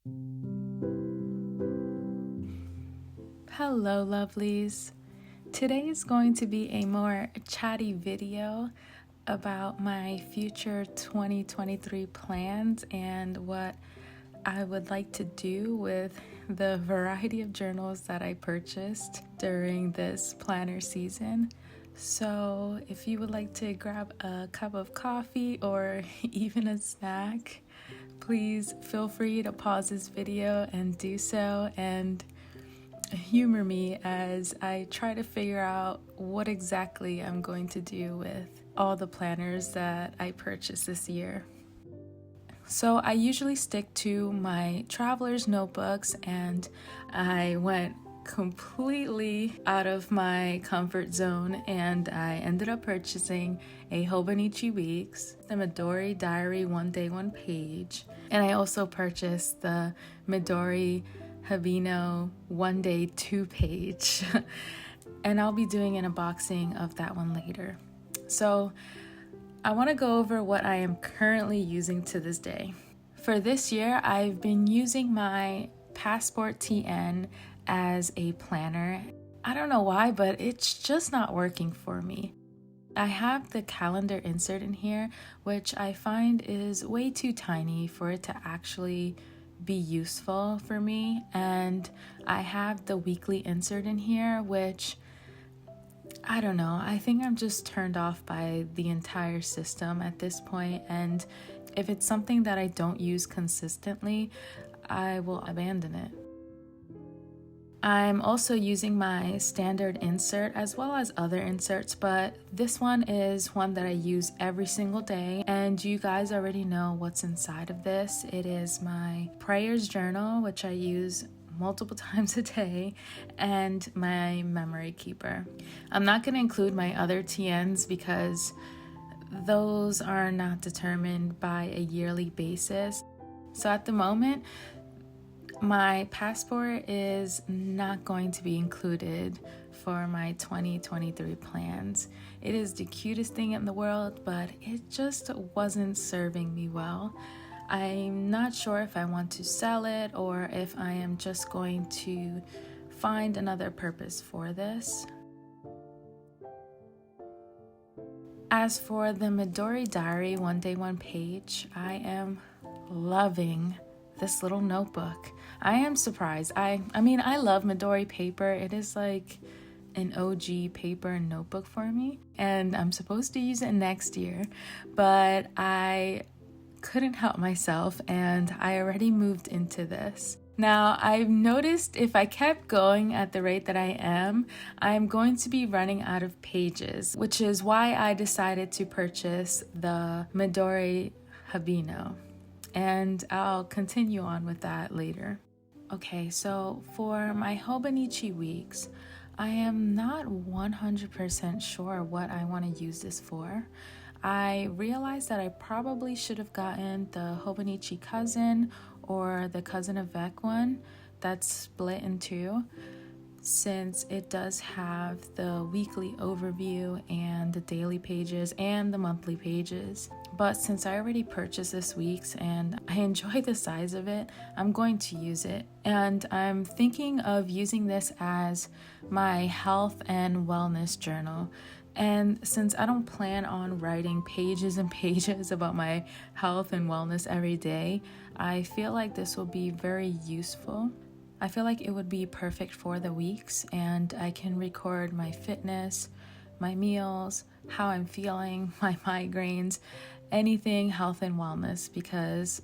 Hello, lovelies. Today is going to be a more chatty video about my future 2023 plans and what I would like to do with the variety of journals that I purchased during this planner season. So, if you would like to grab a cup of coffee or even a snack, please feel free to pause this video and do so, and humor me as I try to figure out what exactly I'm going to do with all the planners that I purchased this year. So I usually stick to my traveler's notebooks, and I went completely out of my comfort zone and I ended up purchasing a Hobonichi Weeks, the Midori Diary One Day One Page, and I also purchased the Midori Hibino One Day Two Page. And I'll be doing an unboxing of that one later. So I want to go over what I am currently using to this day. For this year, I've been using my Passport TN as a planner. I don't know why, but it's just not working for me. I have the calendar insert in here, which I find is way too tiny for it to actually be useful for me, and I have the weekly insert in here, which I don't know, I think I'm just turned off by the entire system at this point, and if it's something that I don't use consistently, I will abandon it. I'm also using my standard insert as well as other inserts, but this one is one that I use every single day, and you guys already know what's inside of this. It is my prayers journal, which I use multiple times a day, and my memory keeper. I'm not going to include my other TNs because those are not determined by a yearly basis. So at the moment, my passport is not going to be included for my 2023 plans. It is the cutest thing in the world, but it just wasn't serving me well. I'm not sure if I want to sell it or if I am just going to find another purpose for this. As for the Midori Diary One Day One Page, I am loving this little notebook. I am surprised. I mean, I love Midori paper. It is like an OG paper and notebook for me, and I'm supposed to use it next year, but I couldn't help myself and I already moved into this. Now, I've noticed if I kept going at the rate that I am, I'm going to be running out of pages, which is why I decided to purchase the Midori Hibino. And I'll continue on with that later. Okay, so for my Hobonichi Weeks, I am not 100% sure what I want to use this for. I realized that I probably should have gotten the Hobonichi Cousin or the Cousin avec one that's split in two, since it does have the weekly overview and the daily pages and the monthly pages. But since I already purchased this week's and I enjoy the size of it, I'm going to use it. And I'm thinking of using this as my health and wellness journal. And since I don't plan on writing pages and pages about my health and wellness every day, I feel like this will be very useful. I feel like it would be perfect for the weeks, and I can record my fitness, my meals, how I'm feeling, my migraines, anything health and wellness, because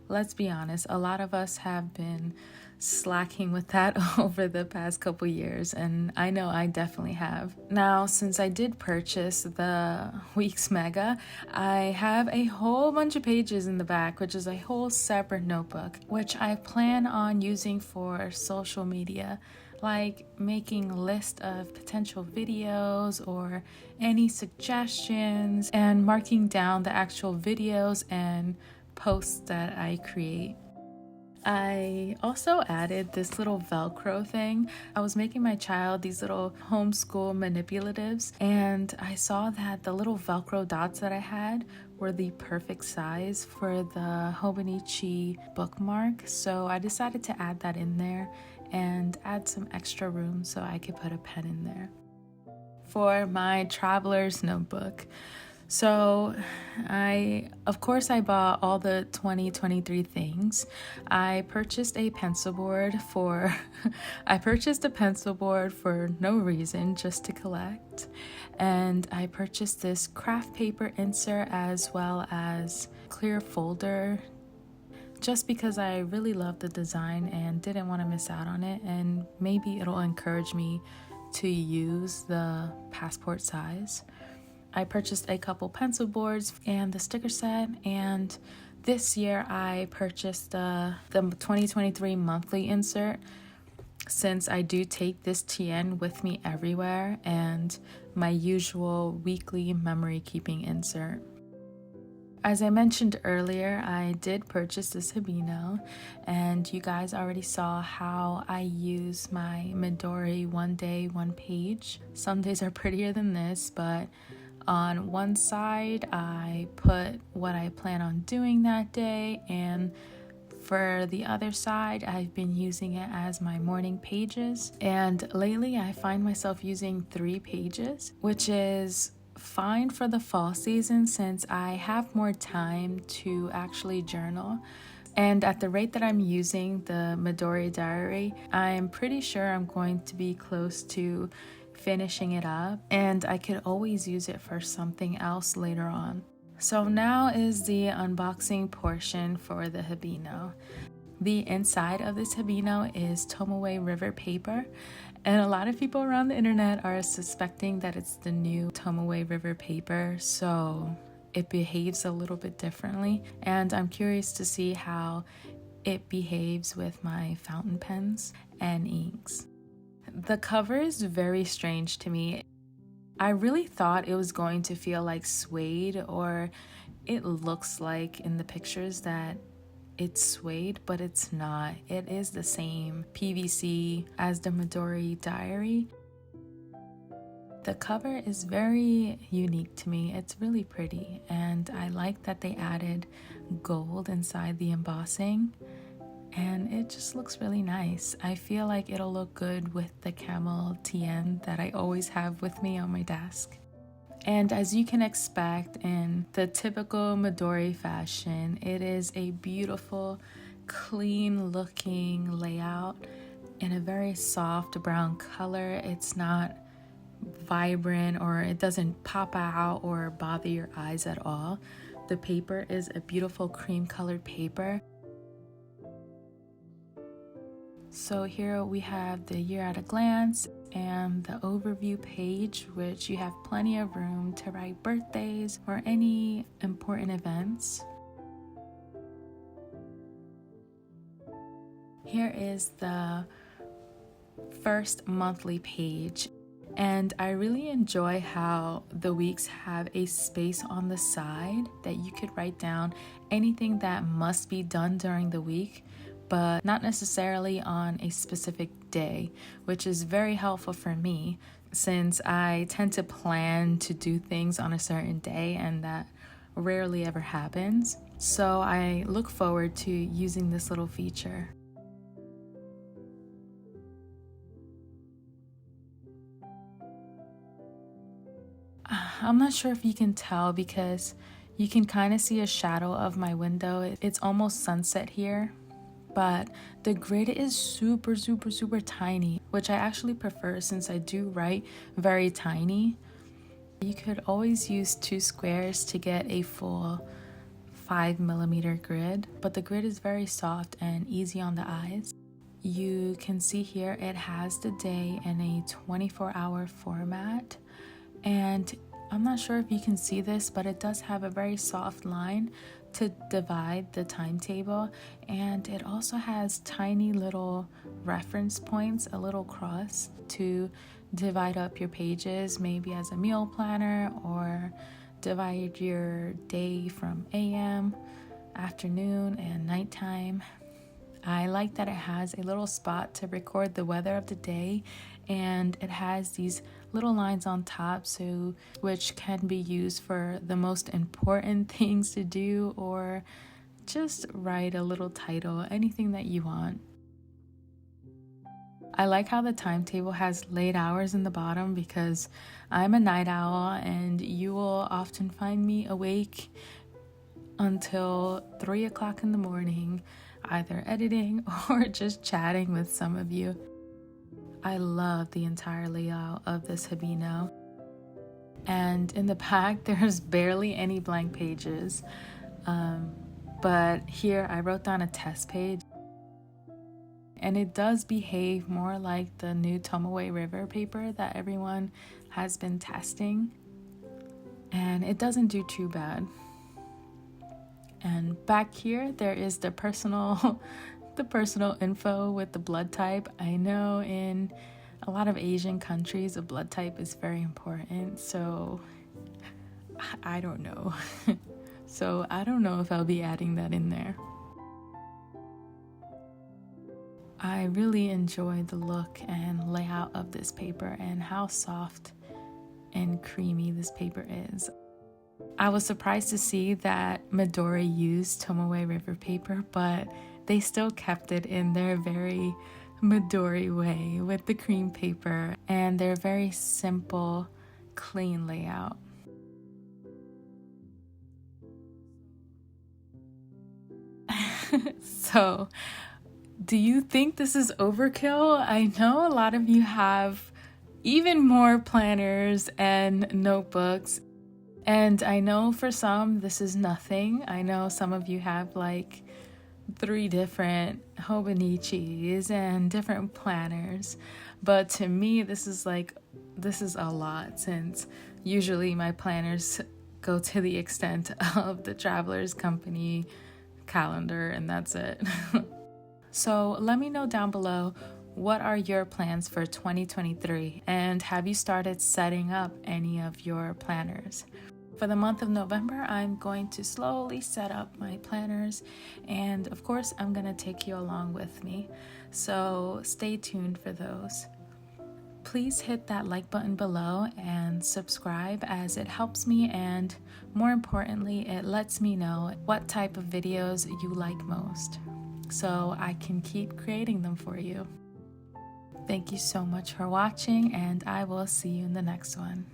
let's be honest, a lot of us have been slacking with that over the past couple years, and I know I definitely have. Now, since I did purchase the Weeks Mega, I have a whole bunch of pages in the back, which is a whole separate notebook, which I plan on using for social media, like making a list of potential videos or any suggestions, and marking down the actual videos and posts that I create. I also added this little Velcro thing. I was making my child these little homeschool manipulatives, and I saw that the little Velcro dots that I had were the perfect size for the Hobonichi bookmark. So I decided to add that in there and add some extra room so I could put a pen in there. For my traveler's notebook, so of course I bought all the 2023 things. I purchased a pencil board for no reason, just to collect. And I purchased this craft paper insert as well as clear folder, just because I really love the design and didn't want to miss out on it, and maybe it'll encourage me to use the passport size. I purchased a couple pencil boards and the sticker set, and this year I purchased the 2023 monthly insert, since I do take this TN with me everywhere, and my usual weekly memory keeping insert. As I mentioned earlier, I did purchase this Habino, and you guys already saw how I use my Midori one day, one page. Some days are prettier than this, but on one side, I put what I plan on doing that day, and for the other side, I've been using it as my morning pages. And lately, I find myself using 3 pages, which is fine for the fall season since I have more time to actually journal. And at the rate that I'm using the Midori diary, I'm pretty sure I'm going to be close to finishing it up, and I could always use it for something else later on. So now is the unboxing portion for the Habino. The inside of this Habino is tomoe river paper, and a lot of people around the internet are suspecting that it's the new tomoe river paper, so it behaves a little bit differently, and I'm curious to see how it behaves with my fountain pens and inks. The cover is very strange to me. I really thought it was going to feel like suede, or it looks like in the pictures that it's suede, but it's not. It is the same PVC as the Midori diary. The cover is very unique to me. It's really pretty, and I like that they added gold inside the embossing, and it just looks really nice. I feel like it'll look good with the camel TN that I always have with me on my desk. And as you can expect in the typical Midori fashion, it is a beautiful, clean looking layout in a very soft brown color. It's not vibrant, or it doesn't pop out or bother your eyes at all. The paper is a beautiful cream colored paper. So here we have the year at a glance and the overview page, which you have plenty of room to write birthdays or any important events. Here is the first monthly page, and I really enjoy how the weeks have a space on the side that you could write down anything that must be done during the week, but not necessarily on a specific day, which is very helpful for me since I tend to plan to do things on a certain day, and that rarely ever happens. So I look forward to using this little feature. I'm not sure if you can tell because you can kind of see a shadow of my window. It's almost sunset here, but the grid is super tiny, which I actually prefer since I do write very tiny. You could always use 2 squares to get a full 5mm grid, but the grid is very soft and easy on the eyes. You can see here it has the day in a 24-hour format, and I'm not sure if you can see this, but it does have a very soft line to divide the timetable, and it also has tiny little reference points, a little cross to divide up your pages, maybe as a meal planner, or divide your day from AM, afternoon, and nighttime. I like that it has a little spot to record the weather of the day, and it has these little lines on top, so which can be used for the most important things to do, or just write a little title, anything that you want. I like how the timetable has late hours in the bottom because I'm a night owl and you will often find me awake until 3 o'clock in the morning, either editing or just chatting with some of you. I love the entire layout of this Habino. And in the back, there's barely any blank pages. But here I wrote down a test page. And it does behave more like the new Tomoe River paper that everyone has been testing. And it doesn't do too bad. And back here, there is the personal info with the blood type. I know in a lot of Asian countries, a blood type is very important. So I don't know. So I don't know if I'll be adding that in there. I really enjoy the look and layout of this paper and how soft and creamy this paper is. I was surprised to see that Midori used Tomoe River paper, but they still kept it in their very Midori way with the cream paper and their very simple, clean layout. So, do you think this is overkill? I know a lot of you have even more planners and notebooks, and I know for some this is nothing. I know some of you have like 3 different Hobonichis and different planners, but to me this is a lot, since usually my planners go to the extent of the Travelers Company calendar and that's it. So let me know down below, what are your plans for 2023, and have you started setting up any of your planners? For the month of November, I'm going to slowly set up my planners, and of course I'm going to take you along with me, so stay tuned for those. Please hit that like button below and subscribe, as it helps me, and more importantly, it lets me know what type of videos you like most, so I can keep creating them for you. Thank you so much for watching, and I will see you in the next one.